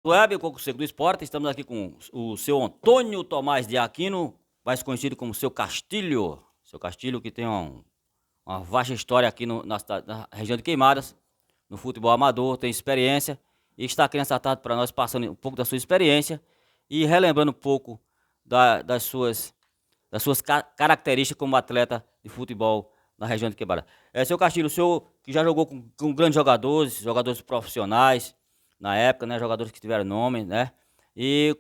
Web, o Coco Seco do Esporte. Estamos aqui com o seu Antônio Tomás de Aquino, mais conhecido como seu Castilho. Seu Castilho, que tem uma vasta história aqui na região de Queimadas, no futebol amador, tem experiência e está aqui nessa tarde para nós passando um pouco da sua experiência e relembrando um pouco das suas características como atleta de futebol na região de Queimadas. Seu Castilho, o senhor que já jogou com grandes jogadores profissionais, na época, né, jogadores que tiveram nome, né? E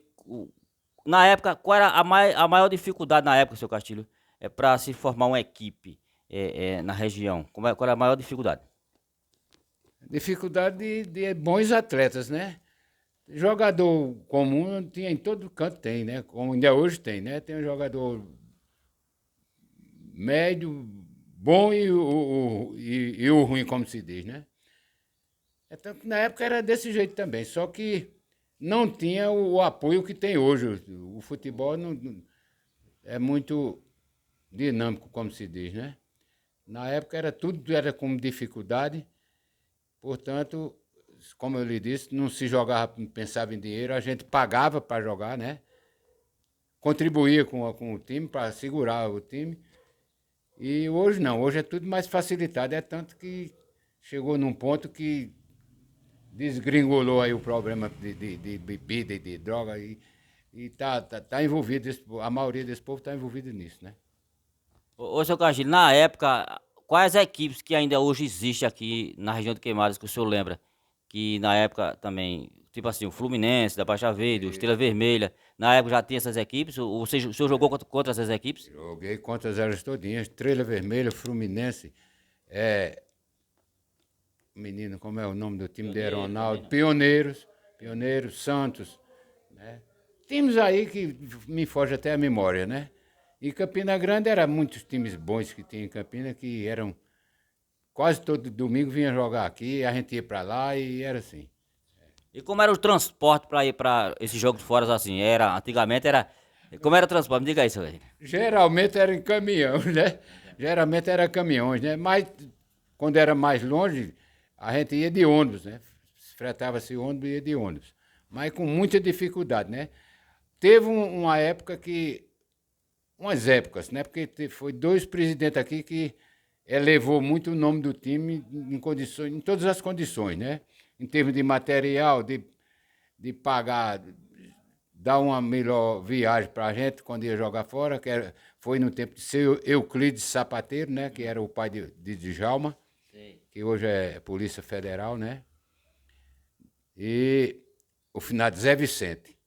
na época, qual era a maior dificuldade na época, seu Castilho, para se formar uma equipe na região? Qual era a maior dificuldade? Dificuldade de bons atletas, né? Jogador comum tinha em todo canto, tem, né? Como ainda hoje tem, né? Tem um jogador médio, bom e o ruim, como se diz, né? Então, na época era desse jeito também, só que não tinha o apoio que tem hoje. O futebol é muito dinâmico, como se diz, né? Na época tudo era com dificuldade, portanto, como eu lhe disse, não se jogava, pensava em dinheiro, a gente pagava para jogar, né? Contribuía com o time para segurar o time. E hoje não, hoje é tudo mais facilitado, é tanto que chegou num ponto que desgringolou aí o problema de bebida e de droga e tá envolvido, a maioria desse povo está envolvido nisso, né? Seu Castilho, na época, quais equipes que ainda hoje existem aqui na região de Queimadas que o senhor lembra? Que na época também, tipo assim, o Fluminense, da Baixa Verde, o Estrela Vermelha, na época já tinha essas equipes? O senhor jogou contra essas equipes? Joguei contra as elas todinhas, Estrela Vermelha, Fluminense, menino, como é o nome do time de Ronaldo? Pioneiros, Santos, né? Times aí que me foge até a memória, né? E Campina Grande era muitos times bons que tinha em Campina, que eram quase todo domingo vinha jogar aqui, a gente ia para lá e era assim. E como era o transporte para ir para esses jogos fora assim? Antigamente era. Como era o transporte? Me diga aí, senhor. Geralmente era em caminhão, né? Geralmente era caminhões, né? Mas quando era mais longe, a gente ia de ônibus, né? Fretava-se ônibus e ia de ônibus. Mas com muita dificuldade, né? Teve uma época que. Umas épocas, né? Porque foi dois presidentes aqui que elevou muito o nome do time em todas as condições, né? Em termos de material, de pagar, dar uma melhor viagem para a gente quando ia jogar fora, foi no tempo de seu Euclides Sapateiro, né? Que era o pai de Djalma, que hoje é Polícia Federal, né? E o finado Zé Vicente,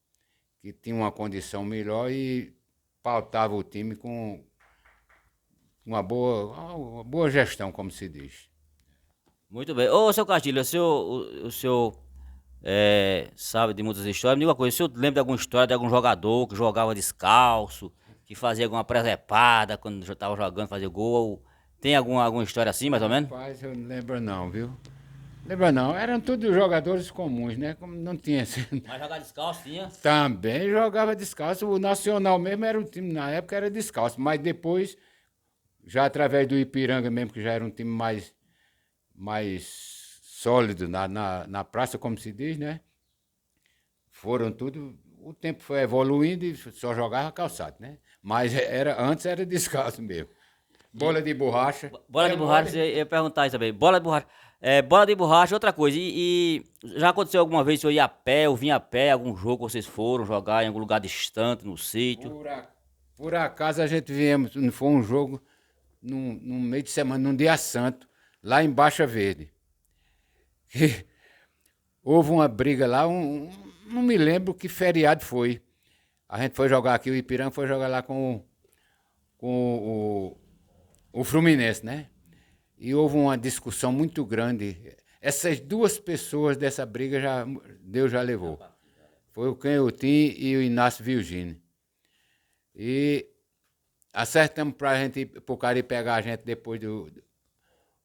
que tinha uma condição melhor e pautava o time com uma boa gestão, como se diz. Muito bem. Seu Castilho, o senhor sabe de muitas histórias. Me diga uma coisa, o senhor lembra de alguma história de algum jogador que jogava descalço, que fazia alguma presepada quando estava jogando, fazia gol? Tem alguma história assim, mais ou menos? Rapaz, eu não lembro não, viu? Lembra não, eram todos jogadores comuns, né? Como não tinha assim. Mas jogar descalço tinha? Também jogava descalço. O Nacional mesmo era um time, na época era descalço, mas depois, já através do Ipiranga mesmo, que já era um time mais sólido na praça, como se diz, né? Foram tudo. O tempo foi evoluindo e só jogava calçado, né? Mas antes era descalço mesmo. Bola de borracha. Bola de borracha, eu ia perguntar isso também. Bola de borracha. Bola de borracha, outra coisa. E já aconteceu alguma vez que o senhor ia a pé, ou vinha a pé, algum jogo que vocês foram jogar em algum lugar distante, no sítio? Por acaso a gente viemos, não foi um jogo num meio de semana, num dia santo, lá em Baixa Verde. E houve uma briga lá, não me lembro que feriado foi. A gente foi jogar aqui, o Ipiranga foi jogar lá com o Fluminense, né? E houve uma discussão muito grande. Essas duas pessoas dessa briga Deus já levou. Foi o Canhotinho e o Inácio Virgínio. E acertamos para o cara ir pegar a gente depois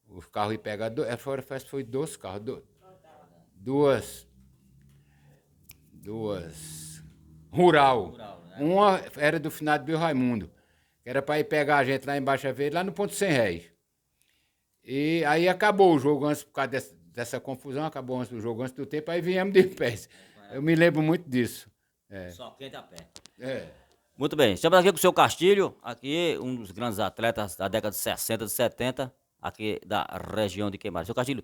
os carros ir pegar. Foi dois carros, duas rural. Né? Uma era do finado Bill Raimundo, que era para ir pegar a gente lá em Baixa Verde, lá no ponto 100 réis. E aí acabou o jogo antes, por causa dessa confusão, acabou antes do jogo, antes do tempo, aí viemos de pé. Eu me lembro muito disso. Só quente a pé. É. Muito bem, estamos aqui com o seu Castilho, aqui um dos grandes atletas da década de 60, de 70, aqui da região de Queimadas. Seu Castilho,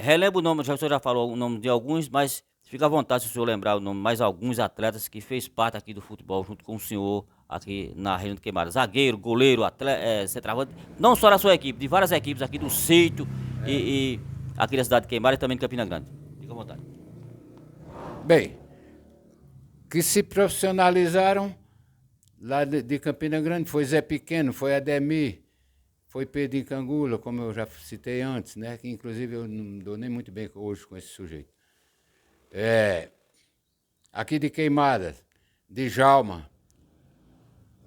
relembra o nome, o senhor já falou o nome de alguns, mas fica à vontade se o senhor lembrar o nome de mais alguns atletas que fez parte aqui do futebol junto com o senhor aqui na região de Queimadas. Zagueiro, goleiro, atleta, centroavante, não só da sua equipe, de várias equipes aqui do sítio e aqui da cidade de Queimadas e também de Campina Grande. Fica à vontade. Bem, que se profissionalizaram lá de Campina Grande foi Zé Pequeno, foi Ademir, foi Pedro Cangula, como eu já citei antes, né? Que inclusive eu não dou nem muito bem hoje com esse sujeito. Aqui de Queimadas, Djalma,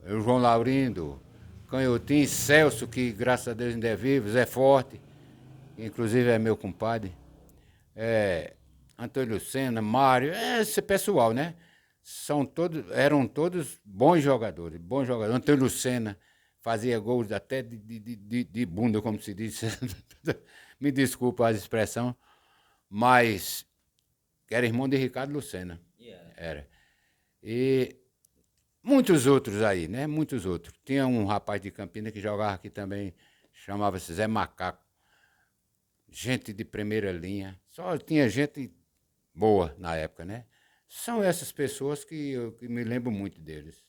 o João Laurindo, Canhotinho, Celso, que graças a Deus ainda é vivo, Zé Forte, que inclusive é meu compadre, Antônio Lucena, Mário, esse pessoal, né? Eram todos bons jogadores, bons jogadores. Antônio Lucena fazia gols até de bunda, como se diz. Me desculpa a expressão, mas era irmão de Ricardo Lucena. Era. E muitos outros aí, né? Muitos outros. Tinha um rapaz de Campina que jogava aqui também, chamava-se Zé Macaco. Gente de primeira linha. Só tinha gente boa na época, né? São essas pessoas que eu me lembro muito deles.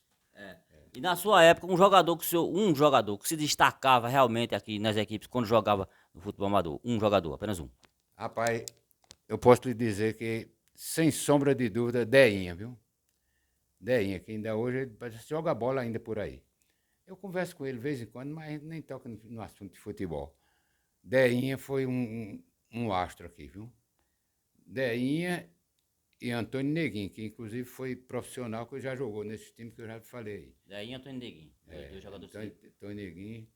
E na sua época, um jogador que se destacava realmente aqui nas equipes quando jogava no futebol amador, um jogador, apenas um. Rapaz, eu posso lhe dizer que, sem sombra de dúvida, Deinha, viu? Deinha, que ainda hoje ele joga bola ainda por aí. Eu converso com ele de vez em quando, mas nem toca no assunto de futebol. Deinha foi um astro aqui, viu? Deinha e Antônio Neguinho, que inclusive foi profissional, que já jogou nesse time que eu já falei. Daí Antônio Neguinho, dois jogadores. Antônio Neguinho.